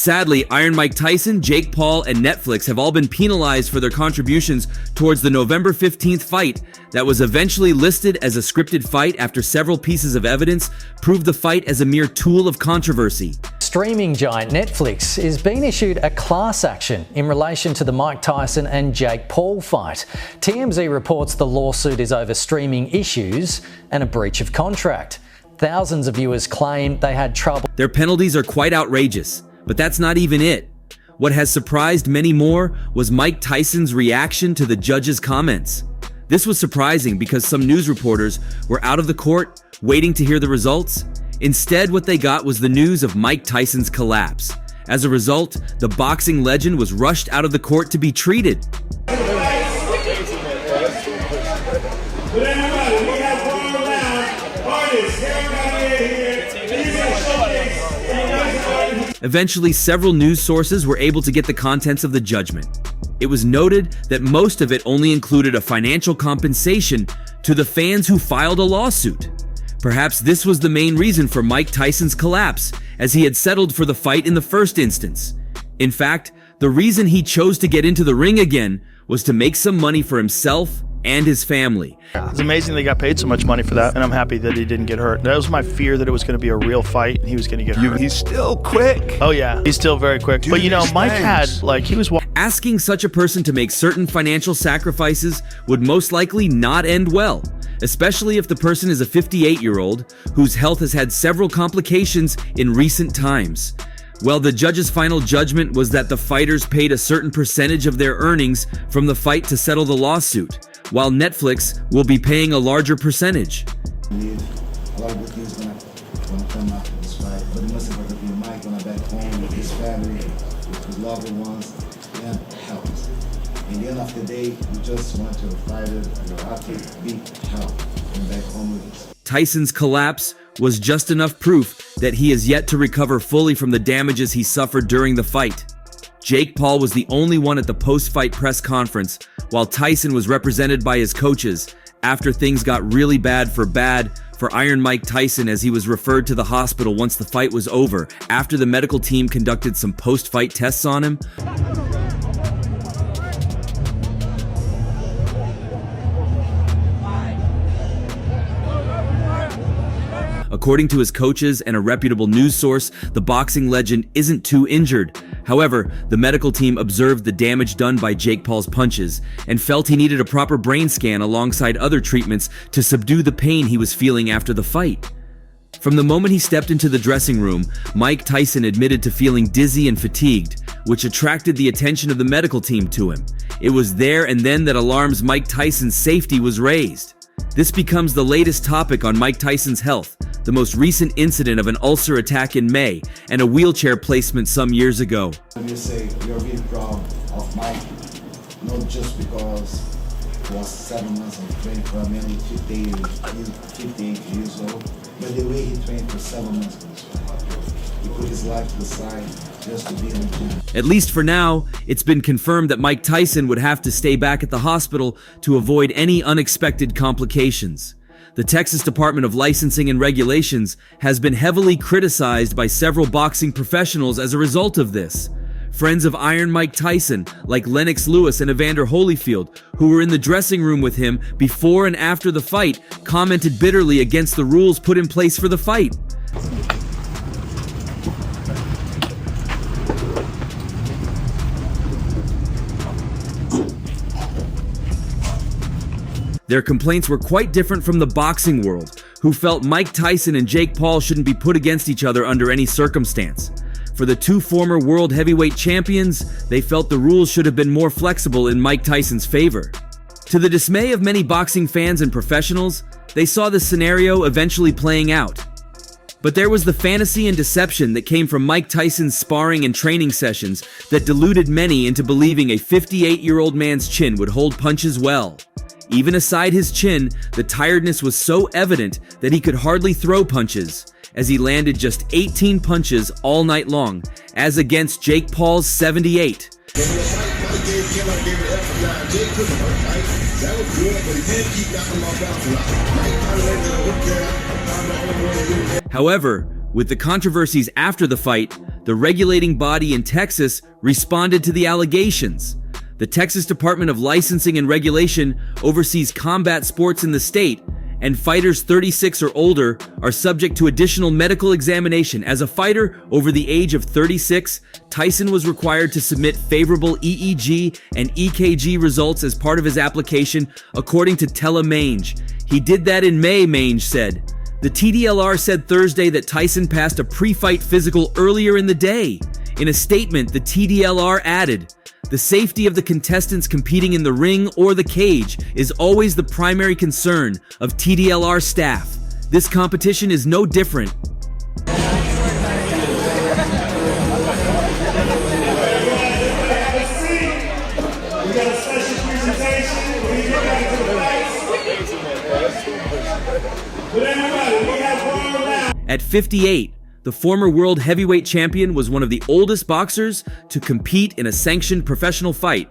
Sadly, Iron Mike Tyson, Jake Paul, and Netflix have all been penalized for their contributions towards the November 15th fight that was eventually listed as a scripted fight after several pieces of evidence proved the fight as a mere tool of controversy. Streaming giant Netflix is being issued a class action in relation to the Mike Tyson and Jake Paul fight. TMZ reports the lawsuit is over streaming issues and a breach of contract. Thousands of viewers claim they had trouble. Their penalties are quite outrageous, but that's not even it. What has surprised many more was Mike Tyson's reaction to the judge's comments. This was surprising because some news reporters were out of the court waiting to hear the results. Instead, what they got was the news of Mike Tyson's collapse. As a result, the boxing legend was rushed out of the court to be treated. Eventually, several news sources were able to get the contents of the judgment. It was noted that most of it only included a financial compensation to the fans who filed a lawsuit. Perhaps this was the main reason for Mike Tyson's collapse, as he had settled for the fight in the first instance. In fact, the reason he chose to get into the ring again was to make some money for himself and his family. It's amazing they got paid so much money for that, and I'm happy that he didn't get hurt. That was my fear, that it was going to be a real fight and he was going to get hurt. He's still quick. Oh yeah, he's still very quick. But you know, Mike had, he was... Asking such a person to make certain financial sacrifices would most likely not end well, especially if the person is a 58-year-old whose health has had several complications in recent times. Well, the judge's final judgment was that the fighters paid a certain percentage of their earnings from the fight to settle the lawsuit, while Netflix will be paying a larger percentage. A lot of good things gonna come after this fight, but the most important thing, Mike gonna back home with his family, with his loved ones, and health. In the end of the day, we just want to fight it, to be health, and back home with us. Tyson's collapse was just enough proof that he is yet to recover fully from the damages he suffered during the fight. Jake Paul was the only one at the post-fight press conference, while Tyson was represented by his coaches after things got really bad for Iron Mike Tyson, as he was referred to the hospital once the fight was over after the medical team conducted some post-fight tests on him. According to his coaches and a reputable news source, the boxing legend isn't too injured. However, the medical team observed the damage done by Jake Paul's punches and felt he needed a proper brain scan alongside other treatments to subdue the pain he was feeling after the fight. From the moment he stepped into the dressing room, Mike Tyson admitted to feeling dizzy and fatigued, which attracted the attention of the medical team to him. It was there and then that alarms Mike Tyson's safety was raised. This becomes the latest topic on Mike Tyson's health, the most recent incident of an ulcer attack in May and a wheelchair placement some years ago. You say you're really proud of Mike, not just because he was 7 months of training for a man with 58 years old, but the way he trained for 7 months for this fight. He put his life to the side just to be in the gym. At least for now, it's been confirmed that Mike Tyson would have to stay back at the hospital to avoid any unexpected complications. The Texas Department of Licensing and Regulations has been heavily criticized by several boxing professionals as a result of this. Friends of Iron Mike Tyson, like Lennox and Evander Holyfield, who were in the dressing room with him before and after the fight, commented bitterly against the rules put in place for the fight. Their complaints were quite different from the boxing world, who felt Mike Tyson and Jake Paul shouldn't be put against each other under any circumstance. For the two former world heavyweight champions, they felt the rules should have been more flexible in Mike Tyson's favor. To the dismay of many boxing fans and professionals, they saw this scenario eventually playing out. But there was the fantasy and deception that came from Mike Tyson's sparring and training sessions that deluded many into believing a 58-year-old man's chin would hold punches well. Even aside his chin, the tiredness was so evident that he could hardly throw punches, as he landed just 18 punches all night long, as against Jake Paul's 78. However, With the controversies after the fight, the regulating body in Texas responded to the allegations. The Texas Department of Licensing and Regulation oversees combat sports in the state, and fighters 36 or older are subject to additional medical examination. As a fighter over the age of 36, Tyson was required to submit favorable EEG and EKG results as part of his application, according to Mange. He did that in May, Mange said. The TDLR said Thursday that Tyson passed a pre-fight physical earlier in the day. In a statement, the TDLR added, "The safety of the contestants competing in the ring or the cage is always the primary concern of TDLR staff. This competition is no different." At 58, the former world heavyweight champion was one of the oldest boxers to compete in a sanctioned professional fight.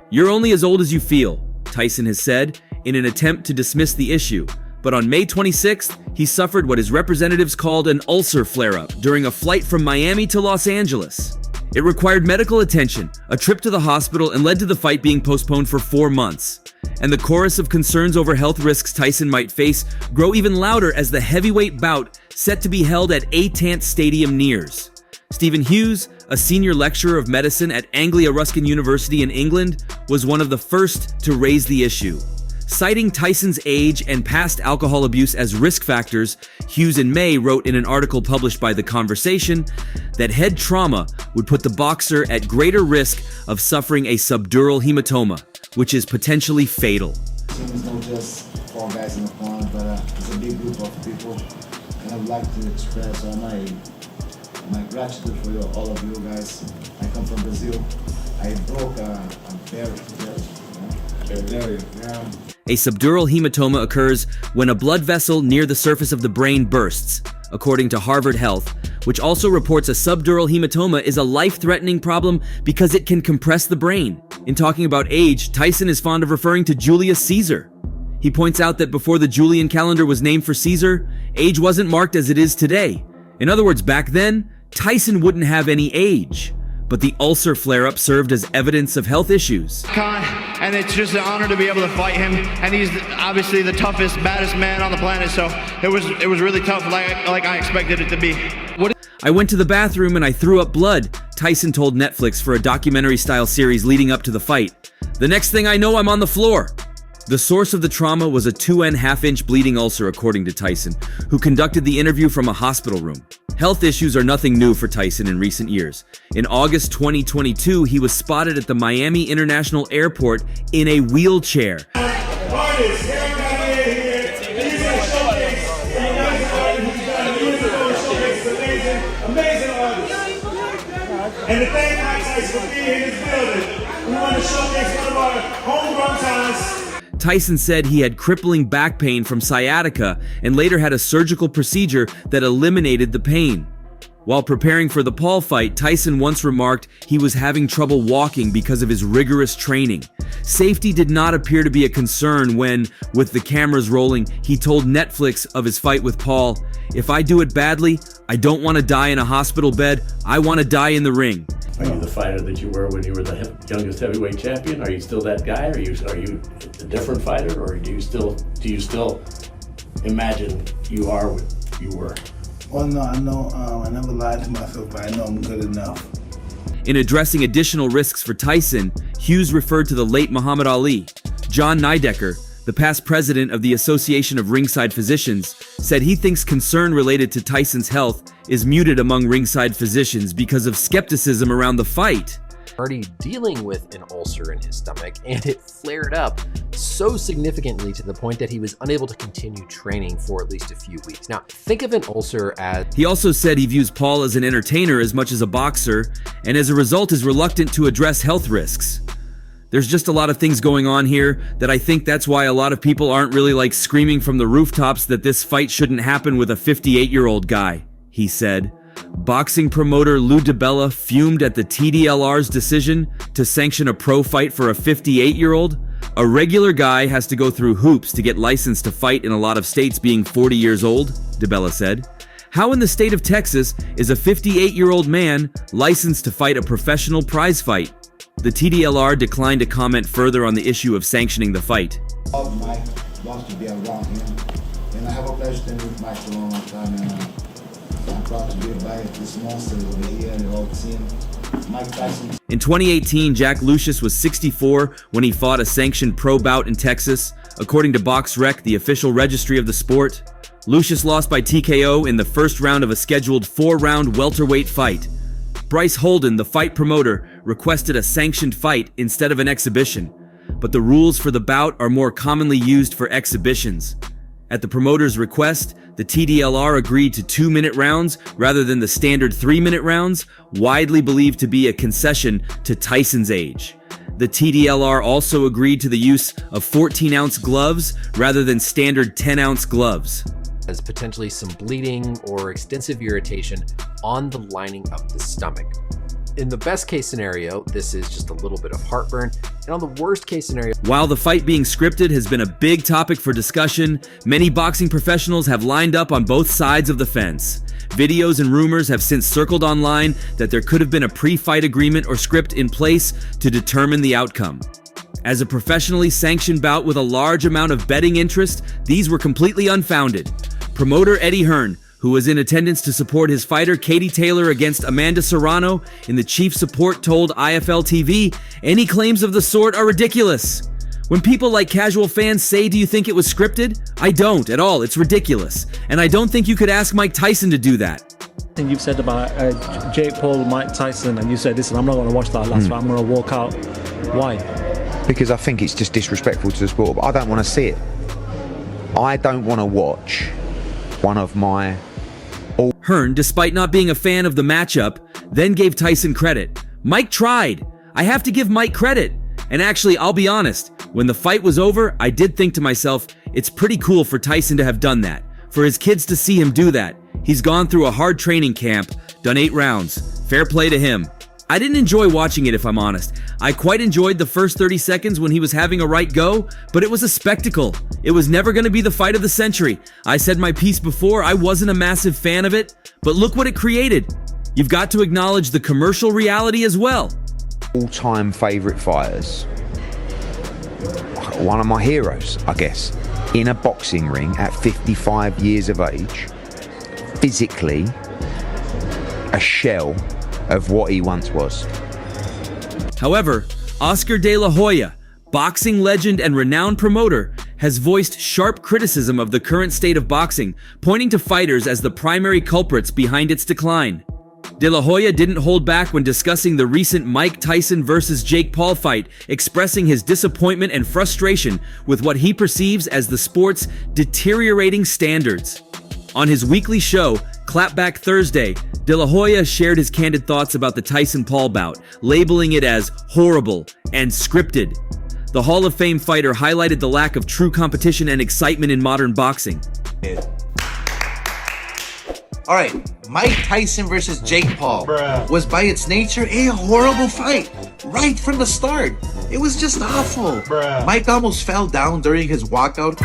"You're only as old as you feel," Tyson has said, in an attempt to dismiss the issue. But on May 26th, he suffered what his representatives called an ulcer flare-up during a flight from Miami to Los Angeles. It required medical attention, a trip to the hospital, and led to the fight being postponed for 4 months. And the chorus of concerns over health risks Tyson might face grow even louder as the heavyweight bout set to be held at Atant Stadium nears. Stephen Hughes, a senior lecturer of medicine at Anglia Ruskin University in England, was one of the first to raise the issue. Citing Tyson's age and past alcohol abuse as risk factors, Hughes in May wrote in an article published by The Conversation that head trauma would put the boxer at greater risk of suffering a subdural hematoma, which is potentially fatal. It's not just 4 guys in the corner, but it's a big group of people. And I'd like to express my gratitude for all of you guys. I come from Brazil. I broke a barrier. A subdural hematoma occurs when a blood vessel near the surface of the brain bursts, according to Harvard Health, which also reports a subdural hematoma is a life-threatening problem because it can compress the brain. In talking about age, Tyson is fond of referring to Julius Caesar. He points out that before the Julian calendar was named for Caesar, age wasn't marked as it is today. In other words, back then, Tyson wouldn't have any age. But the ulcer flare-up served as evidence of health issues. And it's just an honor to be able to fight him. And he's obviously the toughest, baddest man on the planet. So it was really tough, like I expected it to be. "I went to the bathroom and I threw up blood," Tyson told Netflix for a documentary-style series leading up to the fight. "The next thing I know, I'm on the floor." The source of the trauma was a 2.5-inch bleeding ulcer, according to Tyson, who conducted the interview from a hospital room. Health issues are nothing new for Tyson in recent years. In August 2022, he was spotted at the Miami International Airport in a wheelchair. Amazing artist. And to thank Mike Tyson for being in this building, we want to showcase one of our homegrown talents. Tyson said he had crippling back pain from sciatica and later had a surgical procedure that eliminated the pain. While preparing for the Paul fight, Tyson once remarked he was having trouble walking because of his rigorous training. Safety did not appear to be a concern when, with the cameras rolling, he told Netflix of his fight with Paul, "If I do it badly, I don't want to die in a hospital bed, I want to die in the ring." Are you the fighter that you were when you were the youngest heavyweight champion? Are you still that guy? Are you a different fighter, or do you still imagine you are what you were? Well, no, I know I never lied to myself, but I know I'm good enough. In addressing additional risks for Tyson, Hughes referred to the late Muhammad Ali. John Nidecker, the past president of the Association of Ringside Physicians, said he thinks concern related to Tyson's health is muted among ringside physicians because of skepticism around the fight. Already dealing with an ulcer in his stomach, and it flared up so significantly to the point that he was unable to continue training for at least a few weeks. Now, think of an ulcer as... He also said he views Paul as an entertainer as much as a boxer, and as a result is reluctant to address health risks. There's just a lot of things going on here that I think that's why a lot of people aren't really like screaming from the rooftops that this fight shouldn't happen with a 58-year-old guy, he said. Boxing promoter Lou DiBella fumed at the TDLR's decision to sanction a pro fight for a 58-year-old. A regular guy has to go through hoops to get licensed to fight in a lot of states being 40 years old, DiBella said. How in the state of Texas is a 58-year-old man licensed to fight a professional prize fight? The TDLR declined to comment further on the issue of sanctioning the fight. Mike wants to be around him, and I have a pleasure to meet Mike for a long time, and I'm proud to be by this monster over here and all team. Mike Tyson. In 2018, Jack Lucius was 64 when he fought a sanctioned pro bout in Texas. According to BoxRec, the official registry of the sport, Lucius lost by TKO in the first round of a scheduled 4-round welterweight fight. Bryce Holden, the fight promoter, requested a sanctioned fight instead of an exhibition, but the rules for the bout are more commonly used for exhibitions. At the promoter's request, the TDLR agreed to 2-minute rounds rather than the standard 3-minute rounds, widely believed to be a concession to Tyson's age. The TDLR also agreed to the use of 14-ounce gloves rather than standard 10-ounce gloves. As potentially some bleeding or extensive irritation on the lining of the stomach. In the best case scenario, this is just a little bit of heartburn, and on the worst case scenario... While the fight being scripted has been a big topic for discussion, many boxing professionals have lined up on both sides of the fence. Videos and rumors have since circled online that there could have been a pre-fight agreement or script in place to determine the outcome. As a professionally sanctioned bout with a large amount of betting interest, these were completely unfounded. Promoter Eddie Hearn, who was in attendance to support his fighter Katie Taylor against Amanda Serrano in the chief support, told IFL TV, any claims of the sort are ridiculous. When people like casual fans say, do you think it was scripted? I don't at all, it's ridiculous. And I don't think you could ask Mike Tyson to do that. And you've said about Jake Paul, Mike Tyson, and you said, listen, I'm not going to watch that last fight, I'm going to walk out. Why? Because I think it's just disrespectful to the sport, but I don't want to see it. I don't want to watch one of my... Hearn, despite not being a fan of the matchup, then gave Tyson credit. Mike tried. I have to give Mike credit. And actually, I'll be honest, when the fight was over, I did think to myself, it's pretty cool for Tyson to have done that. For his kids to see him do that. He's gone through a hard training camp, done 8 rounds. Fair play to him. I didn't enjoy watching it, if I'm honest. I quite enjoyed the first 30 seconds when he was having a right go, but it was a spectacle. It was never going to be the fight of the century. I said my piece before, I wasn't a massive fan of it, but look what it created. You've got to acknowledge the commercial reality as well. All-time favourite fighters, one of my heroes, I guess, in a boxing ring at 55 years of age, physically a shell of what he once was. However, Oscar De La Hoya, boxing legend and renowned promoter, has voiced sharp criticism of the current state of boxing, pointing to fighters as the primary culprits behind its decline. De La Hoya didn't hold back when discussing the recent Mike Tyson versus Jake Paul fight, expressing his disappointment and frustration with what he perceives as the sport's deteriorating standards. On his weekly show, Clapback Thursday, De La Hoya shared his candid thoughts about the Tyson-Paul bout, labeling it as horrible and scripted. The Hall of Fame fighter highlighted the lack of true competition and excitement in modern boxing. All right, Mike Tyson versus Jake Paul was by its nature a horrible fight right from the start. It was just awful. Mike almost fell down during his walkout.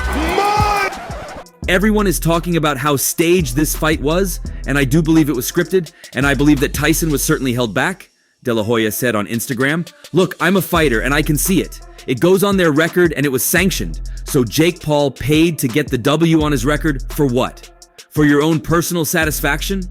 Everyone is talking about how staged this fight was, and I do believe it was scripted, and I believe that Tyson was certainly held back. De La Hoya said on Instagram, "Look, I'm a fighter and I can see it. It goes on their record and it was sanctioned. So Jake Paul paid to get the W on his record for what? For your own personal satisfaction?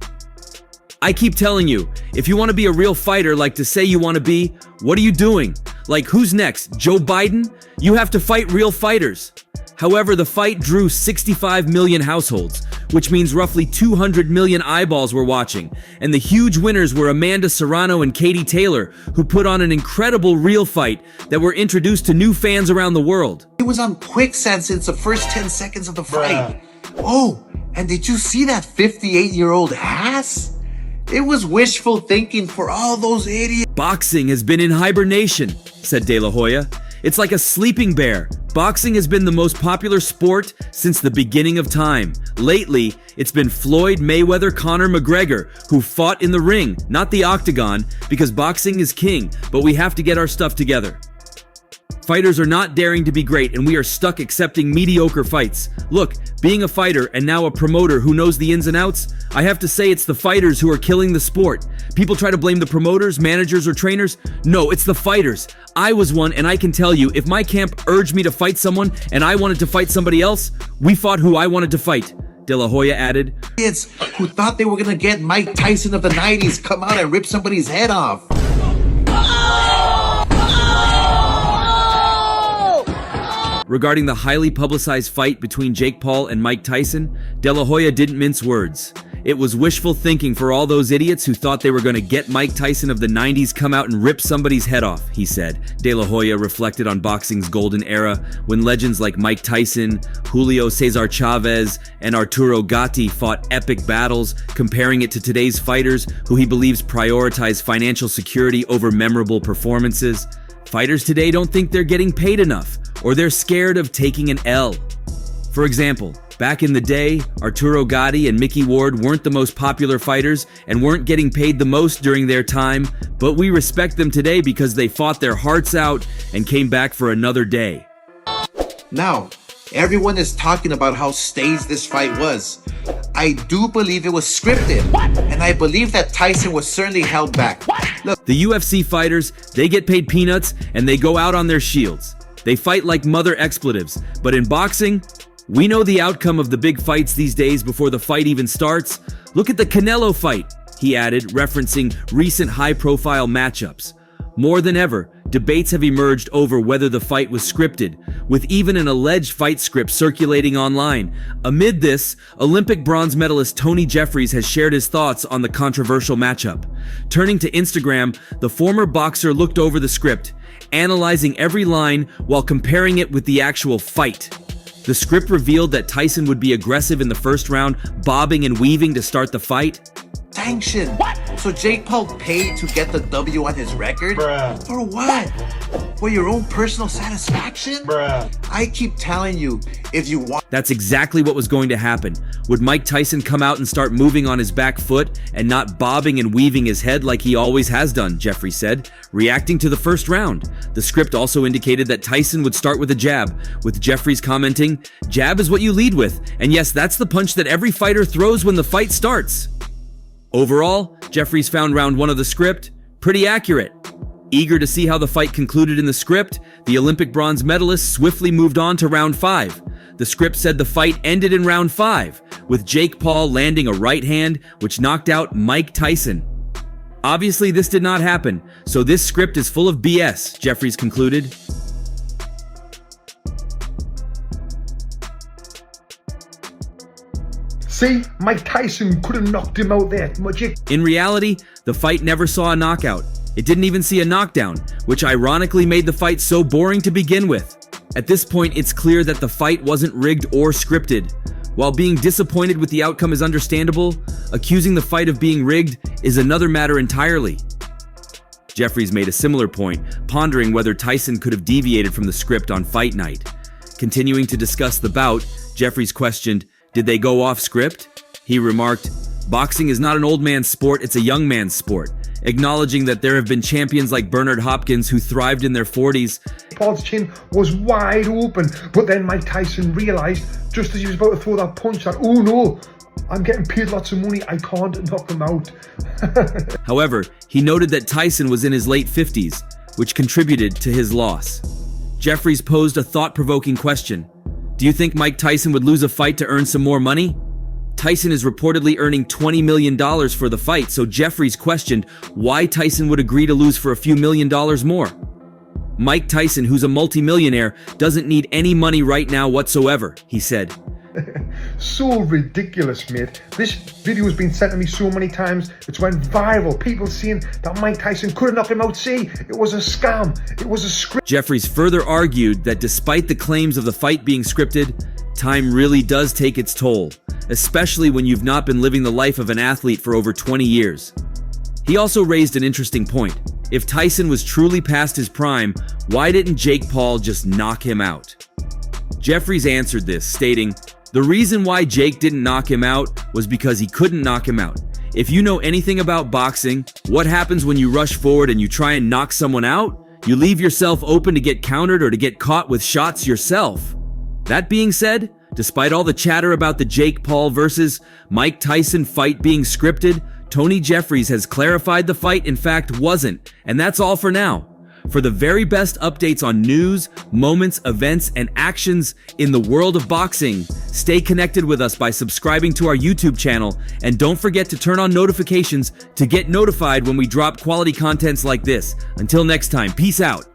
I keep telling you, if you want to be a real fighter like to say you want to be, what are you doing? Like who's next? Joe Biden? You have to fight real fighters." However, the fight drew 65 million households, which means roughly 200 million eyeballs were watching, and the huge winners were Amanda Serrano and Katie Taylor, who put on an incredible real fight that were introduced to new fans around the world. It was on quicksand since the first 10 seconds of the fight. Oh, and did you see that 58-year-old ass? It was wishful thinking for all those idiots. Boxing has been in hibernation, said De La Hoya. It's like a sleeping bear. Boxing has been the most popular sport since the beginning of time. Lately, it's been Floyd Mayweather Conor McGregor, who fought in the ring, not the octagon, because boxing is king, but we have to get our stuff together. Fighters are not daring to be great, and we are stuck accepting mediocre fights. Look, being a fighter and now a promoter who knows the ins and outs, I have to say it's the fighters who are killing the sport. People try to blame the promoters, managers, or trainers. No, it's the fighters. I was one, and I can tell you, if my camp urged me to fight someone and I wanted to fight somebody else, we fought who I wanted to fight. De La Hoya added. Kids who thought they were gonna get Mike Tyson of the 90s come out and rip somebody's head off. Regarding the highly publicized fight between Jake Paul and Mike Tyson, De La Hoya didn't mince words. It was wishful thinking for all those idiots who thought they were going to get Mike Tyson of the 90s come out and rip somebody's head off, he said. De La Hoya reflected on boxing's golden era when legends like Mike Tyson, Julio Cesar Chavez, and Arturo Gatti fought epic battles, comparing it to today's fighters who he believes prioritize financial security over memorable performances. Fighters today don't think they're getting paid enough, or they're scared of taking an L. For example, back in the day, Arturo Gatti and Mickey Ward weren't the most popular fighters and weren't getting paid the most during their time, but we respect them today because they fought their hearts out and came back for another day. Now, everyone is talking about how staged this fight was. I do believe it was scripted, and I believe that Tyson was certainly held back. Look, the UFC fighters, they get paid peanuts and they go out on their shields. They fight like mother expletives, but in boxing, we know the outcome of the big fights these days before the fight even starts. Look at the Canelo fight, he added, referencing recent high-profile matchups. More than ever, debates have emerged over whether the fight was scripted, with even an alleged fight script circulating online. Amid this, Olympic bronze medalist Tony Jeffries has shared his thoughts on the controversial matchup. Turning to Instagram, the former boxer looked over the script, analyzing every line while comparing it with the actual fight. The script revealed that Tyson would be aggressive in the first round, bobbing and weaving to start the fight. sanction. What? So Jake Paul paid to get the W on his record? Bruh. For what? For your own personal satisfaction? Bruh. I keep telling you, if you want... That's exactly what was going to happen. Would Mike Tyson come out and start moving on his back foot and not bobbing and weaving his head like he always has done, Jeffrey said, reacting to the first round. The script also indicated that Tyson would start with a jab, with Jeffries commenting, "Jab is what you lead with, and yes, that's the punch that every fighter throws when the fight starts." Overall, Jeffries found round one of the script pretty accurate. Eager to see how the fight concluded in the script, the Olympic bronze medalist swiftly moved on to round 5. The script said the fight ended in round 5, with Jake Paul landing a right hand which knocked out Mike Tyson. Obviously, this did not happen, so this script is full of BS, Jeffries concluded. See, Mike Tyson could have knocked him out there. In reality, the fight never saw a knockout. It didn't even see a knockdown, which ironically made the fight so boring to begin with. At this point, it's clear that the fight wasn't rigged or scripted. While being disappointed with the outcome is understandable, accusing the fight of being rigged is another matter entirely. Jeffries made a similar point, pondering whether Tyson could have deviated from the script on fight night. Continuing to discuss the bout, Jeffries questioned, "Did they go off script?" He remarked, "Boxing is not an old man's sport, it's a young man's sport," acknowledging that there have been champions like Bernard Hopkins who thrived in their 40s. Paul's chin was wide open, but then Mike Tyson realised, just as he was about to throw that punch, that, "Oh no, I'm getting paid lots of money, I can't knock him out." However, he noted that Tyson was in his late 50s, which contributed to his loss. Jeffries posed a thought-provoking question. Do you think Mike Tyson would lose a fight to earn some more money? Tyson is reportedly earning $20 million for the fight, so Jeffries questioned why Tyson would agree to lose for a few $1,000,000 more. Mike Tyson, who's a multimillionaire, doesn't need any money right now whatsoever, he said. So ridiculous, mate. This video has been sent to me so many times, it's went viral. People saying that Mike Tyson could have knocked him out. See, it was a scam. It was a script. Jeffries further argued that despite the claims of the fight being scripted, time really does take its toll, especially when you've not been living the life of an athlete for over 20 years. He also raised an interesting point. If Tyson was truly past his prime, why didn't Jake Paul just knock him out? Jeffries answered this, stating, "The reason why Jake didn't knock him out was because he couldn't knock him out. If you know anything about boxing, what happens when you rush forward and you try and knock someone out? You leave yourself open to get countered or to get caught with shots yourself. That being said, despite all the chatter about the Jake Paul versus Mike Tyson fight being scripted, Tony Jeffries has clarified the fight in fact wasn't, and that's all for now. For the very best updates on news, moments, events, and actions in the world of boxing, stay connected with us by subscribing to our YouTube channel, and don't forget to turn on notifications to get notified when we drop quality contents like this. Until next time, peace out.